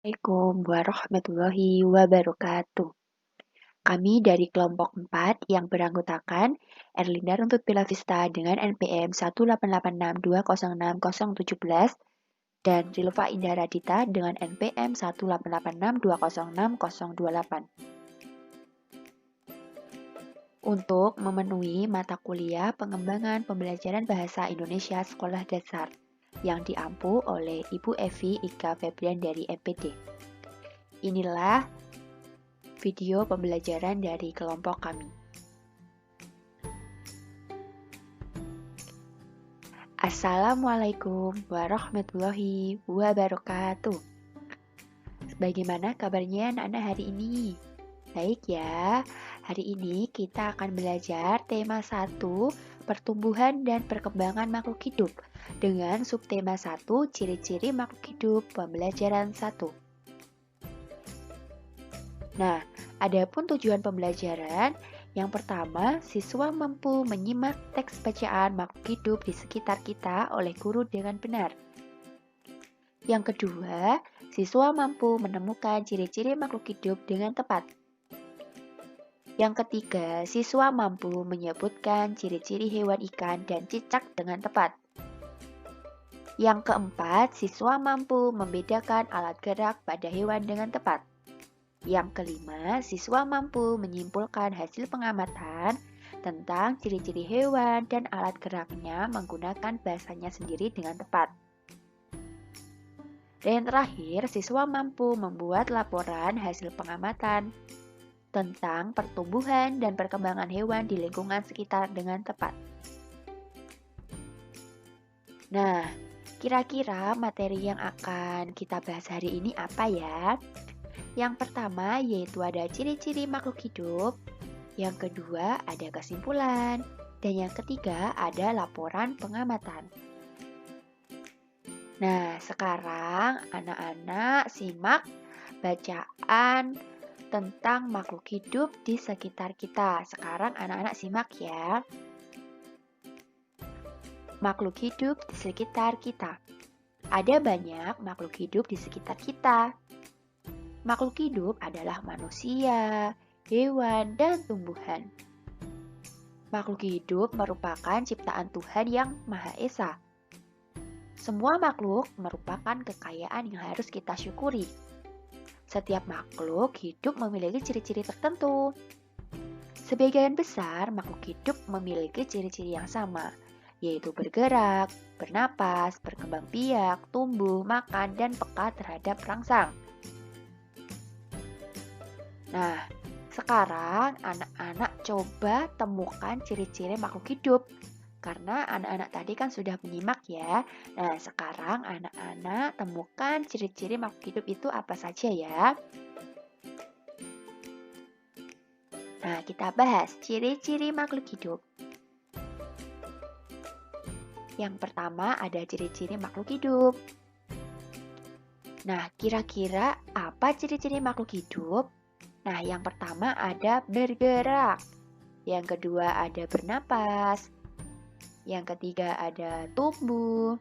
Assalamualaikum warahmatullahi wabarakatuh. Kami dari kelompok 4 yang beranggotakan Erlina Runtut Bella Vista dengan NPM 18862060017 dan Rilva Indah Radita dengan NPM 18862060028. Untuk memenuhi mata kuliah pengembangan pembelajaran bahasa Indonesia sekolah dasar yang diampu oleh Ibu Evi Ika Febrian dari MPD. Inilah video pembelajaran dari kelompok kami. Assalamualaikum warahmatullahi wabarakatuh. Bagaimana kabarnya anak-anak hari ini? Baik ya, hari ini kita akan belajar tema 1, pertumbuhan dan perkembangan makhluk hidup, dengan subtema 1, ciri-ciri makhluk hidup, pembelajaran 1. Nah, adapun tujuan pembelajaran, yang pertama, siswa mampu menyimak teks bacaan makhluk hidup di sekitar kita oleh guru dengan benar. Yang kedua, siswa mampu menemukan ciri-ciri makhluk hidup dengan tepat. Yang ketiga, siswa mampu menyebutkan ciri-ciri hewan ikan dan cicak dengan tepat. Yang keempat, siswa mampu membedakan alat gerak pada hewan dengan tepat. Yang kelima, siswa mampu menyimpulkan hasil pengamatan tentang ciri-ciri hewan dan alat geraknya menggunakan bahasanya sendiri dengan tepat. Dan yang terakhir, siswa mampu membuat laporan hasil pengamatan tentang pertumbuhan dan perkembangan hewan di lingkungan sekitar dengan tepat. Nah, kira-kira materi yang akan kita bahas hari ini apa ya? Yang pertama yaitu ada ciri-ciri makhluk hidup, yang kedua ada kesimpulan, dan yang ketiga ada laporan pengamatan. Nah, sekarang anak-anak simak bacaan tentang makhluk hidup di sekitar kita. Sekarang anak-anak simak ya. Makhluk hidup di sekitar kita. Ada banyak makhluk hidup di sekitar kita. Makhluk hidup adalah manusia, hewan, dan tumbuhan. Makhluk hidup merupakan ciptaan Tuhan yang Maha Esa. Semua makhluk merupakan kekayaan yang harus kita syukuri. Setiap makhluk hidup memiliki ciri-ciri tertentu. Sebagian besar makhluk hidup memiliki ciri-ciri yang sama, yaitu bergerak, bernapas, berkembang biak, tumbuh, makan, dan peka terhadap rangsang. Nah, sekarang anak-anak coba temukan ciri-ciri makhluk hidup. Karena anak-anak tadi kan sudah menyimak ya. Nah, sekarang anak-anak temukan ciri-ciri makhluk hidup itu apa saja ya. Nah, kita bahas ciri-ciri makhluk hidup. Yang pertama ada ciri-ciri makhluk hidup. Nah, kira-kira apa ciri-ciri makhluk hidup? Nah, yang pertama ada bergerak. Yang kedua ada bernapas. Yang ketiga ada tumbuh.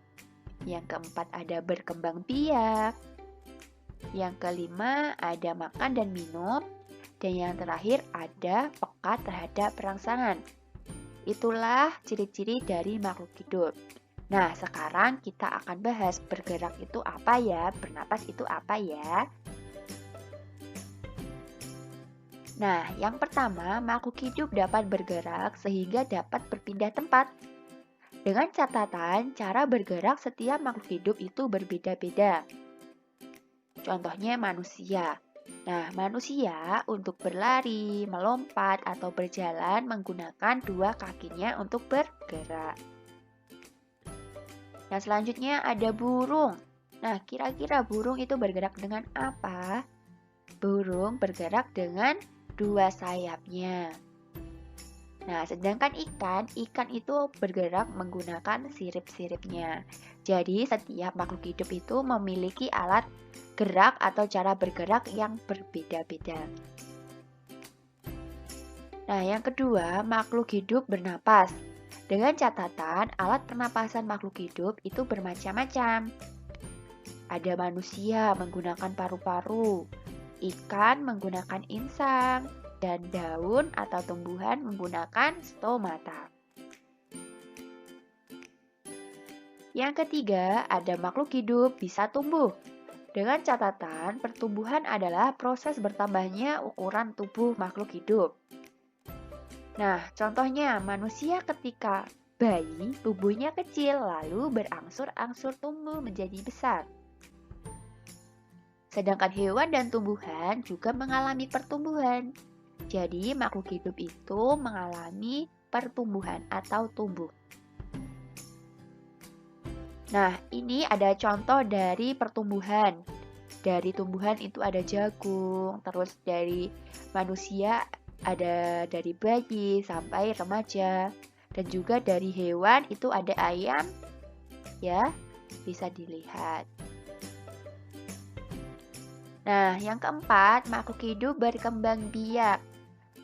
Yang keempat ada berkembang biak. Yang kelima ada makan dan minum. Dan yang terakhir ada peka terhadap rangsangan. Itulah ciri-ciri dari makhluk hidup. Nah, sekarang kita akan bahas bergerak itu apa ya, bernapas itu apa ya. Nah, yang pertama, makhluk hidup dapat bergerak sehingga dapat berpindah tempat. Dengan catatan, cara bergerak setiap makhluk hidup itu berbeda-beda. Contohnya manusia. Nah, manusia untuk berlari, melompat, atau berjalan menggunakan dua kakinya untuk bergerak. Nah, selanjutnya ada burung. Nah, kira-kira burung itu bergerak dengan apa? Burung bergerak dengan dua sayapnya. Nah, sedangkan ikan itu bergerak menggunakan sirip-siripnya. Jadi, setiap makhluk hidup itu memiliki alat gerak atau cara bergerak yang berbeda-beda. Nah, yang kedua, makhluk hidup bernapas. Dengan catatan, alat pernapasan makhluk hidup itu bermacam-macam. Ada manusia menggunakan paru-paru, ikan menggunakan insang, dan daun atau tumbuhan menggunakan stomata. Yang ketiga, ada makhluk hidup bisa tumbuh. Dengan catatan, pertumbuhan adalah proses bertambahnya ukuran tubuh makhluk hidup. Nah, contohnya manusia ketika bayi, tubuhnya kecil lalu berangsur-angsur tumbuh menjadi besar. Sedangkan hewan dan tumbuhan juga mengalami pertumbuhan. Jadi, makhluk hidup itu mengalami pertumbuhan atau tumbuh. Nah, ini ada contoh dari pertumbuhan. Dari tumbuhan itu ada jagung, terus dari manusia ada dari bayi sampai remaja. Dan juga dari hewan itu ada ayam, ya, bisa dilihat. Nah, yang keempat, makhluk hidup berkembang biak.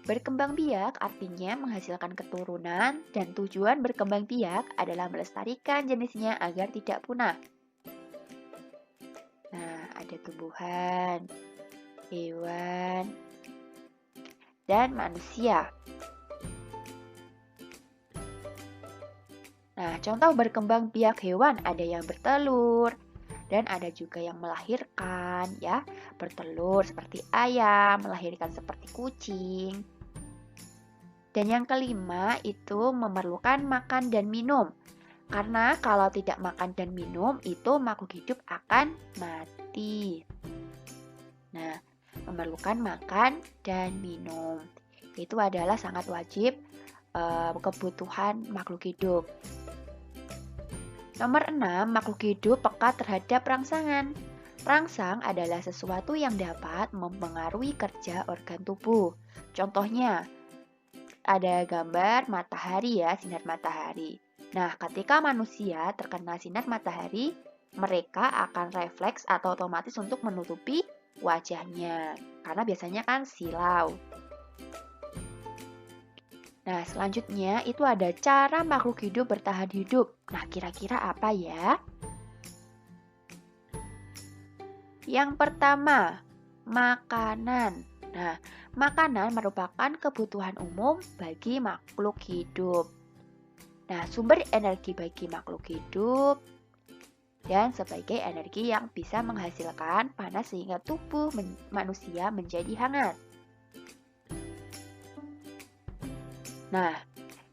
Berkembang biak artinya menghasilkan keturunan dan tujuan berkembang biak adalah melestarikan jenisnya agar tidak punah. Nah, ada tumbuhan, hewan, dan manusia. Nah, contoh berkembang biak hewan ada yang bertelur dan ada juga yang melahirkan, ya. Bertelur seperti ayam, melahirkan seperti kucing. Dan yang kelima itu memerlukan makan dan minum. Karena kalau tidak makan dan minum, itu makhluk hidup akan mati. Nah, memerlukan makan dan minum. Itu adalah sangat wajib kebutuhan makhluk hidup. Nomor 6, makhluk hidup peka terhadap rangsangan. Rangsang adalah sesuatu yang dapat mempengaruhi kerja organ tubuh. Contohnya, ada gambar matahari ya, sinar matahari. Nah, ketika manusia terkena sinar matahari, mereka akan refleks atau otomatis untuk menutupi wajahnya. Karena biasanya kan silau. Nah, selanjutnya itu ada cara makhluk hidup bertahan hidup. Nah, kira-kira apa ya? Yang pertama, makanan. Nah, makanan merupakan kebutuhan umum bagi makhluk hidup. Nah, sumber energi bagi makhluk hidup dan sebagai energi yang bisa menghasilkan panas sehingga tubuh manusia menjadi hangat. Nah,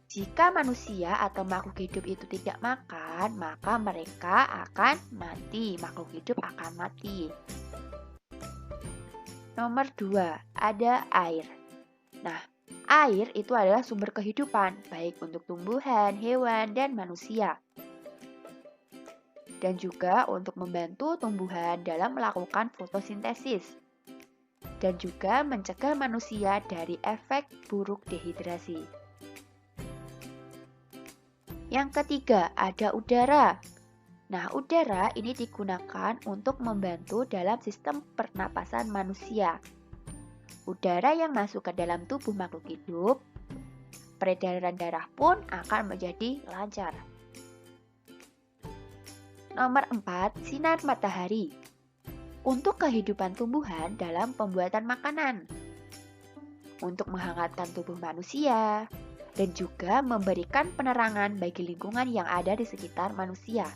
jika manusia atau makhluk hidup itu tidak makan, maka mereka akan mati. Makhluk hidup akan mati. Nomor 2, ada air. Nah, air itu adalah sumber kehidupan, baik untuk tumbuhan, hewan, dan manusia. Dan juga untuk membantu tumbuhan dalam melakukan fotosintesis. Dan juga mencegah manusia dari efek buruk dehidrasi. Yang ketiga, ada udara. Nah, udara ini digunakan untuk membantu dalam sistem pernapasan manusia. Udara yang masuk ke dalam tubuh makhluk hidup, peredaran darah pun akan menjadi lancar. Nomor 4, sinar matahari. Untuk kehidupan tumbuhan dalam pembuatan makanan. Untuk menghangatkan tubuh manusia, dan juga memberikan penerangan bagi lingkungan yang ada di sekitar manusia.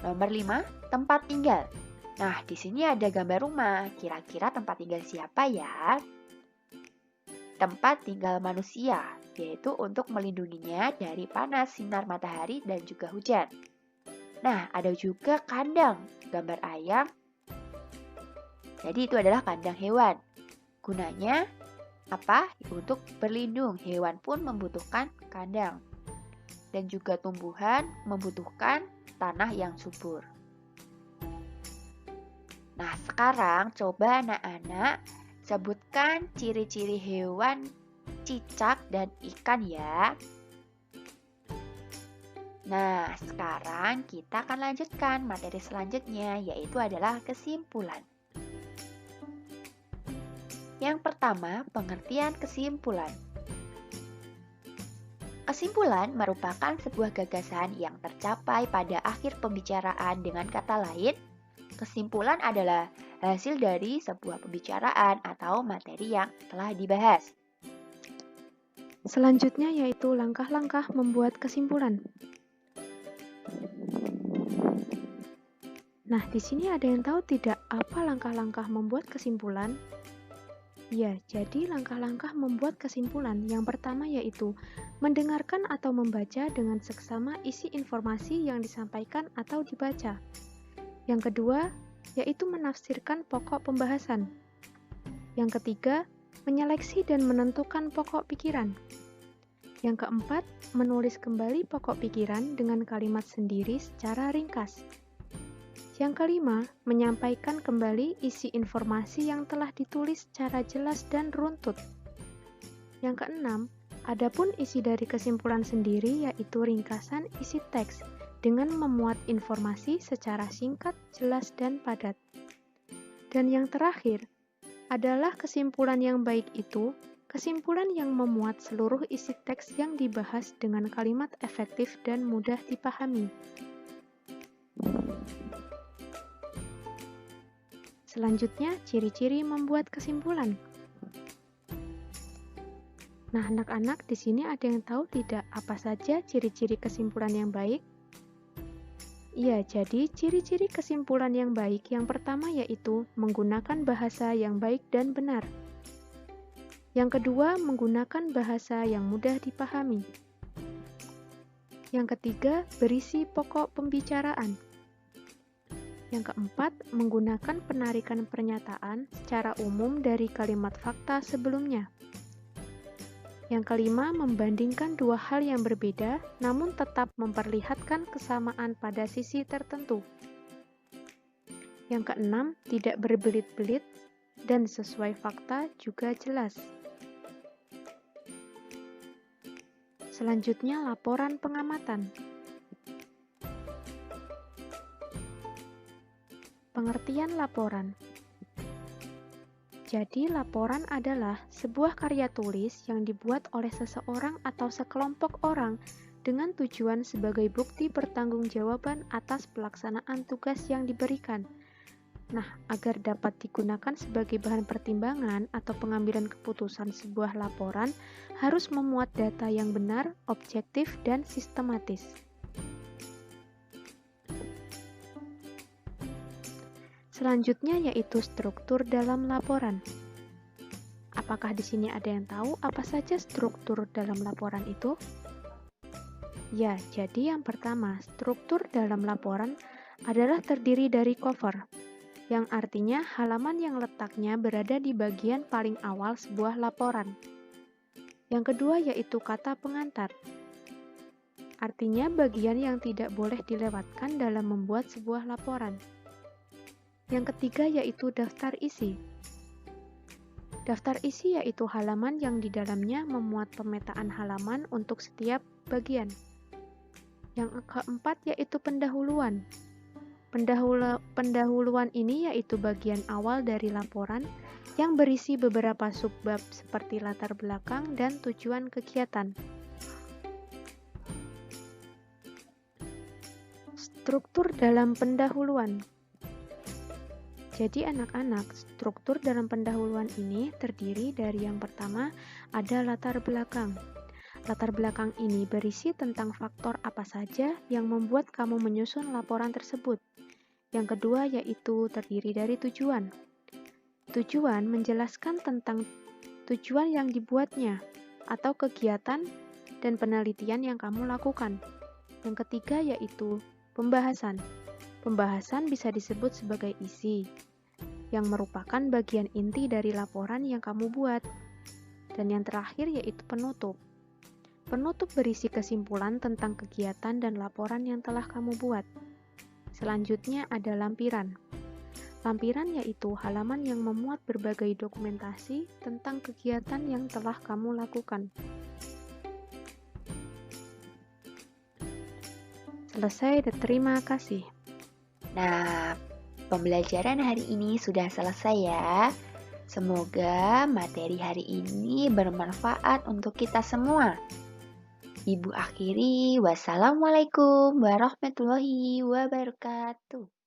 Nomor 5, tempat tinggal. Nah, di sini ada gambar rumah. Kira-kira tempat tinggal siapa ya? Tempat tinggal manusia, yaitu untuk melindunginya dari panas sinar matahari dan juga hujan. Nah, ada juga kandang, gambar ayam. Jadi itu adalah kandang hewan. Gunanya apa? Untuk berlindung. Hewan pun membutuhkan kandang. Dan juga tumbuhan membutuhkan tanah yang subur. Nah, sekarang coba anak-anak sebutkan ciri-ciri hewan cicak dan ikan ya. Nah, sekarang kita akan lanjutkan materi selanjutnya, yaitu adalah kesimpulan. Yang pertama, pengertian kesimpulan. Kesimpulan merupakan sebuah gagasan yang tercapai pada akhir pembicaraan. Dengan kata lain, kesimpulan adalah hasil dari sebuah pembicaraan atau materi yang telah dibahas. Selanjutnya yaitu langkah-langkah membuat kesimpulan. Nah, di sini ada yang tahu tidak apa langkah-langkah membuat kesimpulan? Ya, jadi langkah-langkah membuat kesimpulan yang pertama yaitu mendengarkan atau membaca dengan seksama isi informasi yang disampaikan atau dibaca. Yang kedua, yaitu menafsirkan pokok pembahasan. Yang ketiga, menyeleksi dan menentukan pokok pikiran. Yang keempat, menulis kembali pokok pikiran dengan kalimat sendiri secara ringkas. Yang kelima, menyampaikan kembali isi informasi yang telah ditulis secara jelas dan runtut. Yang keenam, adapun isi dari kesimpulan sendiri yaitu ringkasan isi teks dengan memuat informasi secara singkat, jelas, dan padat. Dan yang terakhir, adalah kesimpulan yang baik itu, kesimpulan yang memuat seluruh isi teks yang dibahas dengan kalimat efektif dan mudah dipahami. Selanjutnya, ciri-ciri membuat kesimpulan. Nah, anak-anak, di sini ada yang tahu tidak apa saja ciri-ciri kesimpulan yang baik? Ya, jadi ciri-ciri kesimpulan yang baik yang pertama yaitu menggunakan bahasa yang baik dan benar. Yang kedua, menggunakan bahasa yang mudah dipahami. Yang ketiga, berisi pokok pembicaraan. Yang keempat, menggunakan penarikan pernyataan secara umum dari kalimat fakta sebelumnya. Yang kelima, membandingkan dua hal yang berbeda, namun tetap memperlihatkan kesamaan pada sisi tertentu. Yang keenam, tidak berbelit-belit dan sesuai fakta juga jelas. Selanjutnya, laporan pengamatan. Pengertian laporan. Jadi, laporan adalah sebuah karya tulis yang dibuat oleh seseorang atau sekelompok orang dengan tujuan sebagai bukti pertanggungjawaban atas pelaksanaan tugas yang diberikan. Nah, agar dapat digunakan sebagai bahan pertimbangan atau pengambilan keputusan, sebuah laporan harus memuat data yang benar, objektif, dan sistematis. Selanjutnya yaitu struktur dalam laporan. Apakah di sini ada yang tahu apa saja struktur dalam laporan itu? Ya, jadi yang pertama, struktur dalam laporan adalah terdiri dari cover, yang artinya halaman yang letaknya berada di bagian paling awal sebuah laporan. Yang kedua yaitu kata pengantar, artinya bagian yang tidak boleh dilewatkan dalam membuat sebuah laporan. Yang ketiga yaitu daftar isi. Daftar isi yaitu halaman yang di dalamnya memuat pemetaan halaman untuk setiap bagian. Yang keempat yaitu pendahuluan. Pendahuluan ini yaitu bagian awal dari laporan yang berisi beberapa subbab seperti latar belakang dan tujuan kegiatan. Struktur dalam pendahuluan. Jadi anak-anak, struktur dalam pendahuluan ini terdiri dari yang pertama ada latar belakang. Latar belakang ini berisi tentang faktor apa saja yang membuat kamu menyusun laporan tersebut. Yang kedua yaitu terdiri dari tujuan. Tujuan menjelaskan tentang tujuan yang dibuatnya atau kegiatan dan penelitian yang kamu lakukan. Yang ketiga yaitu pembahasan. Pembahasan bisa disebut sebagai isi, yang merupakan bagian inti dari laporan yang kamu buat. Dan yang terakhir yaitu penutup. Penutup berisi kesimpulan tentang kegiatan dan laporan yang telah kamu buat. Selanjutnya ada lampiran. Lampiran yaitu halaman yang memuat berbagai dokumentasi tentang kegiatan yang telah kamu lakukan. Selesai dan terima kasih. Nah, pembelajaran hari ini sudah selesai ya. Semoga materi hari ini bermanfaat untuk kita semua. Ibu akhiri, wassalamualaikum warahmatullahi wabarakatuh.